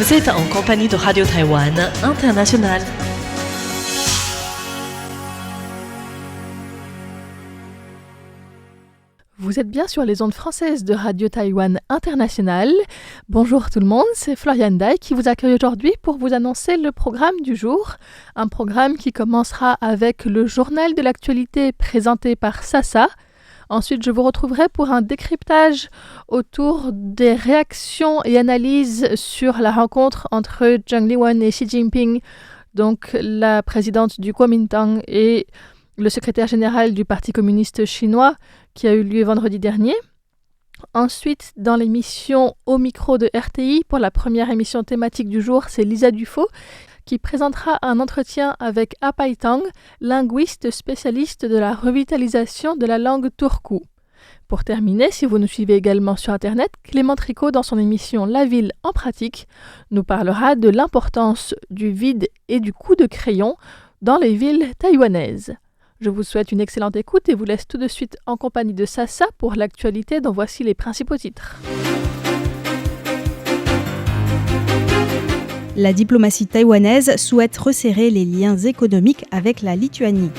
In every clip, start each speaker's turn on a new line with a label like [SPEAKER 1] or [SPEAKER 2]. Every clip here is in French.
[SPEAKER 1] Vous êtes en compagnie de Radio Taïwan International.
[SPEAKER 2] Vous êtes bien sur les ondes françaises de Radio Taïwan International. Bonjour tout le monde, c'est Floriane Dai qui vous accueille aujourd'hui pour vous annoncer le programme du jour. Un programme qui commencera avec le journal de l'actualité présenté par Sasa. Ensuite, je vous retrouverai pour un décryptage autour des réactions et analyses sur la rencontre entre Zheng Liwen et Xi Jinping, donc la présidente du Kuomintang et le secrétaire général du Parti communiste chinois, qui a eu lieu vendredi dernier. Ensuite, dans l'émission Au micro de RTI, pour la première émission thématique du jour, c'est Lisa Dufaux, qui présentera un entretien avec Apai Tang, linguiste spécialiste de la revitalisation de la langue turku. Pour terminer, si vous nous suivez également sur Internet, Clément Tricot, dans son émission La ville en pratique, nous parlera de l'importance du vide et du coup de crayon dans les villes taïwanaises. Je vous souhaite une excellente écoute et vous laisse tout de suite en compagnie de Sasa pour l'actualité dont voici les principaux titres.
[SPEAKER 3] La diplomatie taïwanaise souhaite resserrer les liens économiques avec la Lituanie.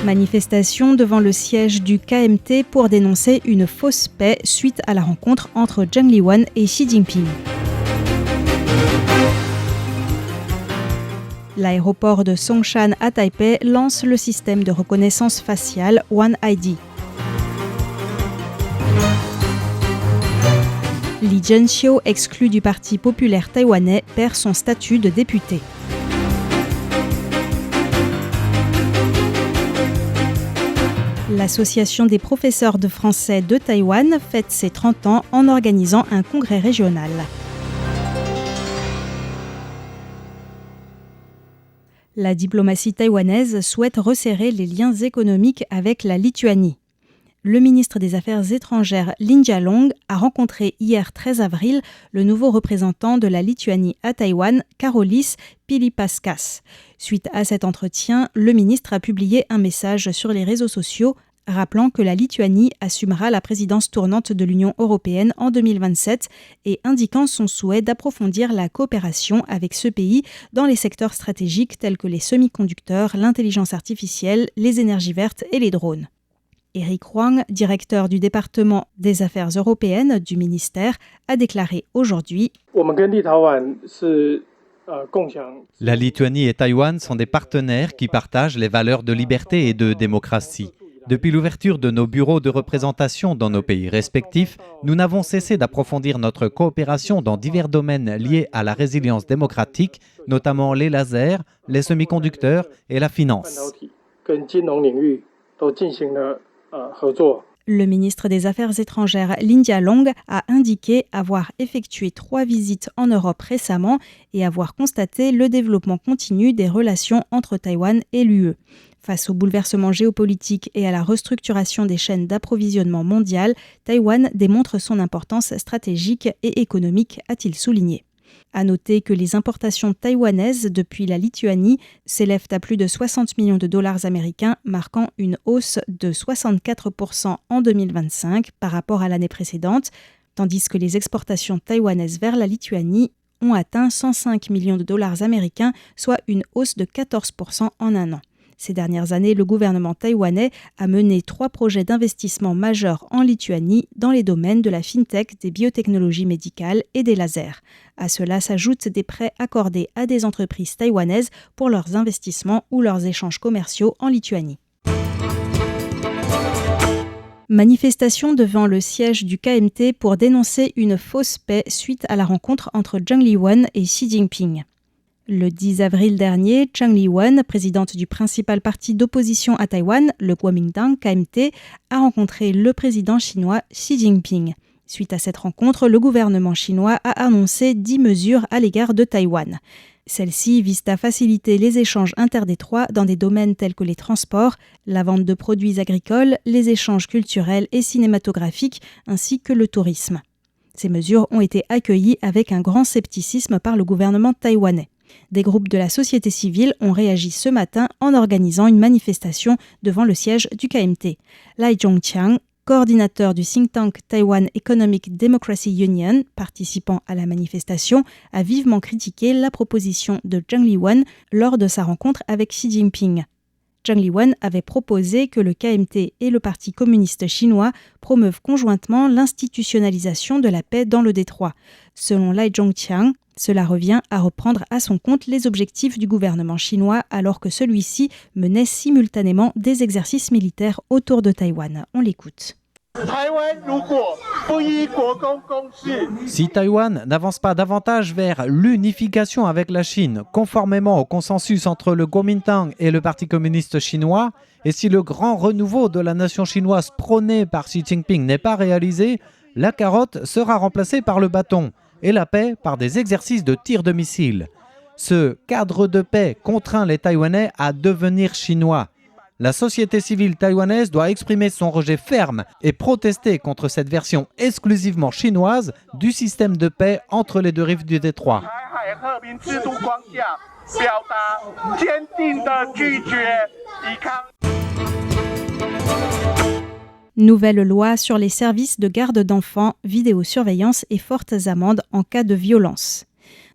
[SPEAKER 3] Manifestation devant le siège du KMT pour dénoncer une fausse paix suite à la rencontre entre Zheng Liwen et Xi Jinping. L'aéroport de Songshan à Taipei lance le système de reconnaissance faciale One ID. Li Zhenxiu, exclu du Parti populaire taïwanais, perd son statut de député. L'Association des professeurs de français de Taïwan fête ses 30 ans en organisant un congrès régional. La diplomatie taïwanaise souhaite resserrer les liens économiques avec la Lituanie. Le ministre des Affaires étrangères Lin Jialong a rencontré hier 13 avril le nouveau représentant de la Lituanie à Taïwan, Karolis Pilipauskas. Suite à cet entretien, le ministre a publié un message sur les réseaux sociaux rappelant que la Lituanie assumera la présidence tournante de l'Union européenne en 2027 et indiquant son souhait d'approfondir la coopération avec ce pays dans les secteurs stratégiques tels que les semi-conducteurs, l'intelligence artificielle, les énergies vertes et les drones. Eric Huang, directeur du département des affaires européennes du ministère, a déclaré aujourd'hui «
[SPEAKER 4] La Lituanie et Taïwan sont des partenaires qui partagent les valeurs de liberté et de démocratie. Depuis l'ouverture de nos bureaux de représentation dans nos pays respectifs, nous n'avons cessé d'approfondir notre coopération dans divers domaines liés à la résilience démocratique, notamment les lasers, les semi-conducteurs et la finance. »
[SPEAKER 3] Le ministre des Affaires étrangères Lin Jialong a indiqué avoir effectué 3 visites en Europe récemment et avoir constaté le développement continu des relations entre Taïwan et l'UE. Face au bouleversement géopolitique et à la restructuration des chaînes d'approvisionnement mondiales, Taïwan démontre son importance stratégique et économique, a-t-il souligné. À noter que les importations taïwanaises depuis la Lituanie s'élèvent à plus de 60 millions de dollars américains, marquant une hausse de 64% en 2025 par rapport à l'année précédente, tandis que les exportations taïwanaises vers la Lituanie ont atteint 105 millions de dollars américains, soit une hausse de 14% en un an. Ces dernières années, le gouvernement taïwanais a mené 3 projets d'investissement majeurs en Lituanie dans les domaines de la fintech, des biotechnologies médicales et des lasers. À cela s'ajoutent des prêts accordés à des entreprises taïwanaises pour leurs investissements ou leurs échanges commerciaux en Lituanie. Manifestation devant le siège du KMT pour dénoncer une fausse paix suite à la rencontre entre Zheng Liwen et Xi Jinping. Le 10 avril dernier, Zheng Liwen, présidente du principal parti d'opposition à Taïwan, le Kuomintang KMT, a rencontré le président chinois Xi Jinping. Suite à cette rencontre, le gouvernement chinois a annoncé 10 mesures à l'égard de Taïwan. Celles-ci visent à faciliter les échanges interdétroits dans des domaines tels que les transports, la vente de produits agricoles, les échanges culturels et cinématographiques, ainsi que le tourisme. Ces mesures ont été accueillies avec un grand scepticisme par le gouvernement taïwanais. Des groupes de la société civile ont réagi ce matin en organisant une manifestation devant le siège du KMT. Lai Zhongqiang, coordinateur du think tank Taiwan Economic Democracy Union, participant à la manifestation, a vivement critiqué la proposition de Zheng Liwen lors de sa rencontre avec Xi Jinping. Zheng Liwen avait proposé que le KMT et le Parti communiste chinois promeuvent conjointement l'institutionnalisation de la paix dans le détroit. Selon Lai Zhongqiang, cela revient à reprendre à son compte les objectifs du gouvernement chinois alors que celui-ci menait simultanément des exercices militaires autour de Taïwan. On l'écoute.
[SPEAKER 4] Si Taïwan n'avance pas davantage vers l'unification avec la Chine, conformément au consensus entre le Kuomintang et le Parti communiste chinois, et si le grand renouveau de la nation chinoise prôné par Xi Jinping n'est pas réalisé, la carotte sera remplacée par le bâton et la paix par des exercices de tir de missiles. Ce cadre de paix contraint les Taïwanais à devenir chinois. La société civile taïwanaise doit exprimer son rejet ferme et protester contre cette version exclusivement chinoise du système de paix entre les deux rives du détroit.
[SPEAKER 3] Nouvelle loi sur les services de garde d'enfants, vidéosurveillance et fortes amendes en cas de violence.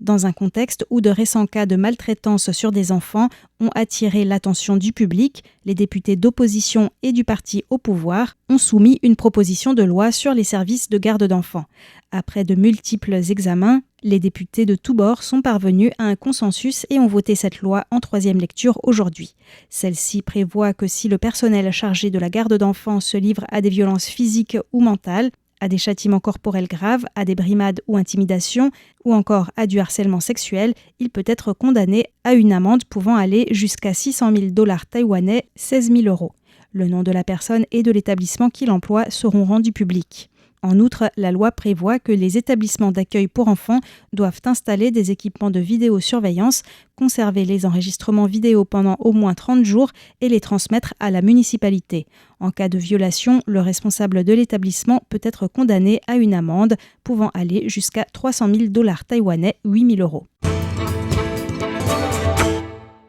[SPEAKER 3] Dans un contexte où de récents cas de maltraitance sur des enfants ont attiré l'attention du public, les députés d'opposition et du parti au pouvoir ont soumis une proposition de loi sur les services de garde d'enfants. Après de multiples examens, les députés de tous bords sont parvenus à un consensus et ont voté cette loi en troisième lecture aujourd'hui. Celle-ci prévoit que si le personnel chargé de la garde d'enfants se livre à des violences physiques ou mentales, à des châtiments corporels graves, à des brimades ou intimidations, ou encore à du harcèlement sexuel, il peut être condamné à une amende pouvant aller jusqu'à 600 000 $ taïwanais, 16 000 €. Le nom de la personne et de l'établissement qui l'emploie seront rendus publics. En outre, la loi prévoit que les établissements d'accueil pour enfants doivent installer des équipements de vidéosurveillance, conserver les enregistrements vidéo pendant au moins 30 jours et les transmettre à la municipalité. En cas de violation, le responsable de l'établissement peut être condamné à une amende pouvant aller jusqu'à 300 000 $ taïwanais, 8 000 €.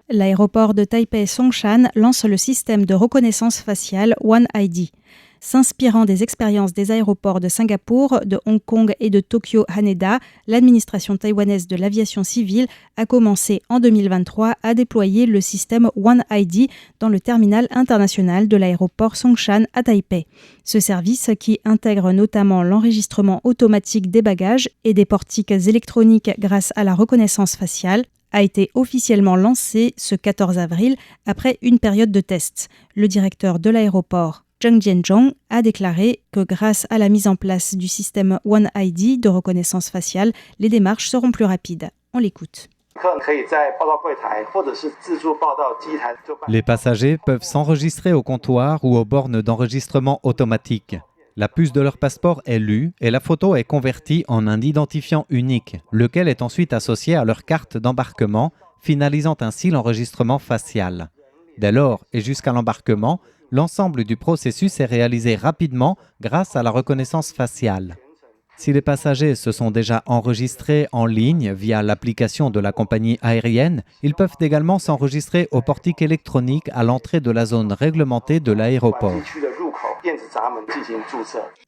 [SPEAKER 3] L'aéroport de Taipei-Songshan lance le système de reconnaissance faciale One ID. S'inspirant des expériences des aéroports de Singapour, de Hong Kong et de Tokyo Haneda, l'administration taïwanaise de l'aviation civile a commencé en 2023 à déployer le système One ID dans le terminal international de l'aéroport Songshan à Taipei. Ce service, qui intègre notamment l'enregistrement automatique des bagages et des portiques électroniques grâce à la reconnaissance faciale, a été officiellement lancé ce 14 avril après une période de tests. Le directeur de l'aéroport, Zheng Jianzhong, a déclaré que grâce à la mise en place du système One ID de reconnaissance faciale, les démarches seront plus rapides. On l'écoute.
[SPEAKER 4] Les passagers peuvent s'enregistrer au comptoir ou aux bornes d'enregistrement automatique. La puce de leur passeport est lue et la photo est convertie en un identifiant unique, lequel est ensuite associé à leur carte d'embarquement, finalisant ainsi l'enregistrement facial. Dès lors et jusqu'à l'embarquement, l'ensemble du processus est réalisé rapidement grâce à la reconnaissance faciale. Si les passagers se sont déjà enregistrés en ligne via l'application de la compagnie aérienne, ils peuvent également s'enregistrer au portique électronique à l'entrée de la zone réglementée de l'aéroport.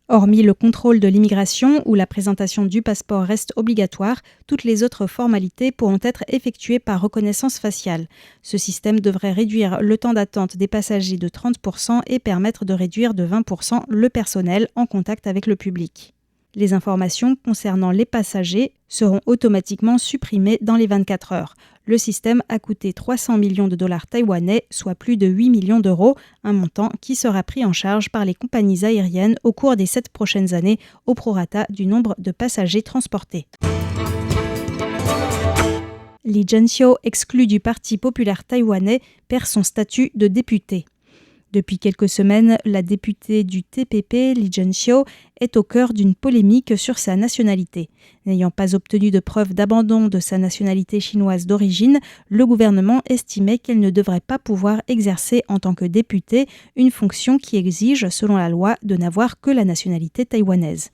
[SPEAKER 3] Hormis le contrôle de l'immigration où la présentation du passeport reste obligatoire, toutes les autres formalités pourront être effectuées par reconnaissance faciale. Ce système devrait réduire le temps d'attente des passagers de 30% et permettre de réduire de 20% le personnel en contact avec le public. Les informations concernant les passagers seront automatiquement supprimées dans les 24 heures. Le système a coûté 300 millions de $ taïwanais, soit plus de 8 millions d'euros, un montant qui sera pris en charge par les compagnies aériennes au cours des 7 prochaines années, au prorata du nombre de passagers transportés. Li Zhenxiu, exclu du Parti populaire taïwanais, perd son statut de député. Depuis quelques semaines, la députée du TPP, Li Zhenxiu, est au cœur d'une polémique sur sa nationalité. N'ayant pas obtenu de preuve d'abandon de sa nationalité chinoise d'origine, le gouvernement estimait qu'elle ne devrait pas pouvoir exercer en tant que députée une fonction qui exige, selon la loi, de n'avoir que la nationalité taïwanaise.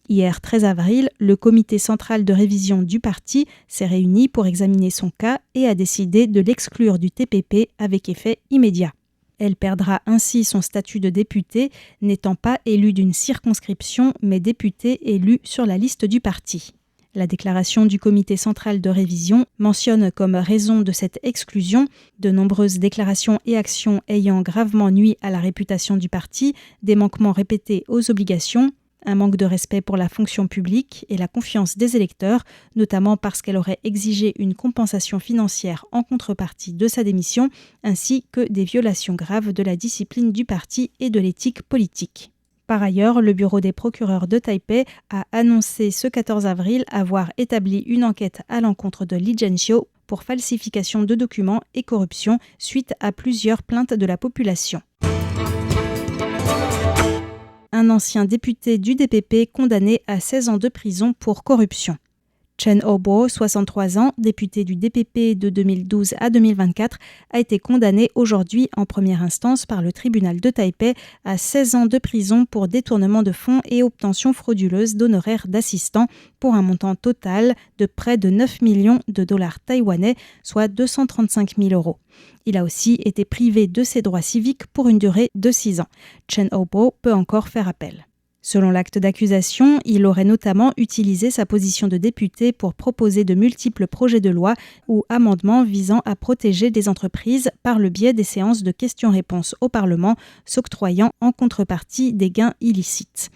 [SPEAKER 3] Hier 13 avril, le comité central de révision du parti s'est réuni pour examiner son cas et a décidé de l'exclure du TPP avec effet immédiat. Elle perdra ainsi son statut de députée, n'étant pas élue d'une circonscription, mais députée élue sur la liste du parti. La déclaration du comité central de révision mentionne comme raison de cette exclusion de nombreuses déclarations et actions ayant gravement nui à la réputation du parti, des manquements répétés aux obligations, un manque de respect pour la fonction publique et la confiance des électeurs, notamment parce qu'elle aurait exigé une compensation financière en contrepartie de sa démission, ainsi que des violations graves de la discipline du parti et de l'éthique politique. Par ailleurs, le bureau des procureurs de Taipei a annoncé ce 14 avril avoir établi une enquête à l'encontre de Li Zhenxiu pour falsification de documents et corruption suite à plusieurs plaintes de la population. Un ancien député du DPP condamné à 16 ans de prison pour corruption. Chen Haobo, 63 ans, député du DPP de 2012 à 2024, a été condamné aujourd'hui en première instance par le tribunal de Taipei à 16 ans de prison pour détournement de fonds et obtention frauduleuse d'honoraires d'assistants pour un montant total de près de 9 millions de dollars taïwanais, soit 235 000 euros. Il a aussi été privé de ses droits civiques pour une durée de 6 ans. Chen Haobo peut encore faire appel. Selon l'acte d'accusation, il aurait notamment utilisé sa position de député pour proposer de multiples projets de loi ou amendements visant à protéger des entreprises par le biais des séances de questions-réponses au Parlement, s'octroyant en contrepartie des gains illicites.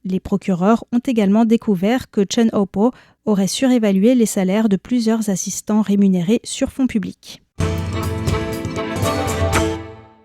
[SPEAKER 3] Les procureurs ont également découvert que Chen Haobo aurait surévalué les salaires de plusieurs assistants rémunérés sur fonds publics.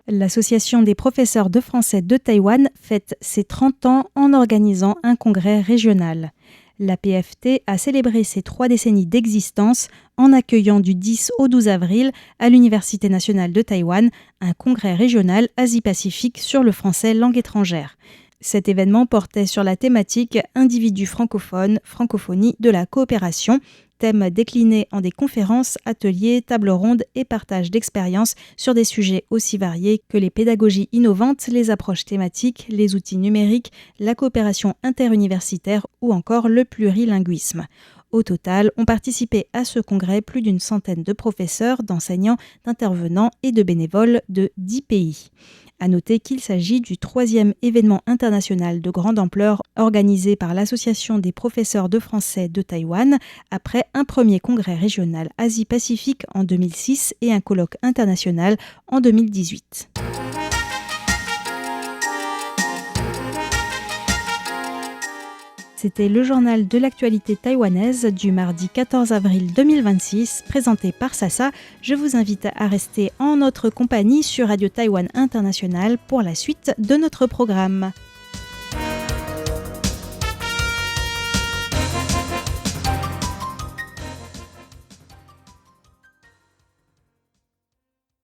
[SPEAKER 3] L'Association des professeurs de français de Taïwan fête ses 30 ans en organisant un congrès régional. L'APFT a célébré ses 3 décennies d'existence en accueillant du 10 au 12 avril à l'Université nationale de Taïwan un congrès régional Asie-Pacifique sur le français langue étrangère. Cet événement portait sur la thématique « Individus francophones, francophonie de la coopération », thème décliné en des conférences, ateliers, tables rondes et partage d'expériences sur des sujets aussi variés que les pédagogies innovantes, les approches thématiques, les outils numériques, la coopération interuniversitaire ou encore le plurilinguisme. Au total, ont participé à ce congrès plus d'une centaine de professeurs, d'enseignants, d'intervenants et de bénévoles de 10 pays. À noter qu'il s'agit du 3e événement international de grande ampleur organisé par l'Association des professeurs de français de Taïwan, après un premier congrès régional Asie-Pacifique en 2006 et un colloque international en 2018. C'était le journal de l'actualité taïwanaise du mardi 14 avril 2026, présenté par Sasa. Je vous invite à rester en notre compagnie sur Radio Taïwan International pour la suite de notre programme.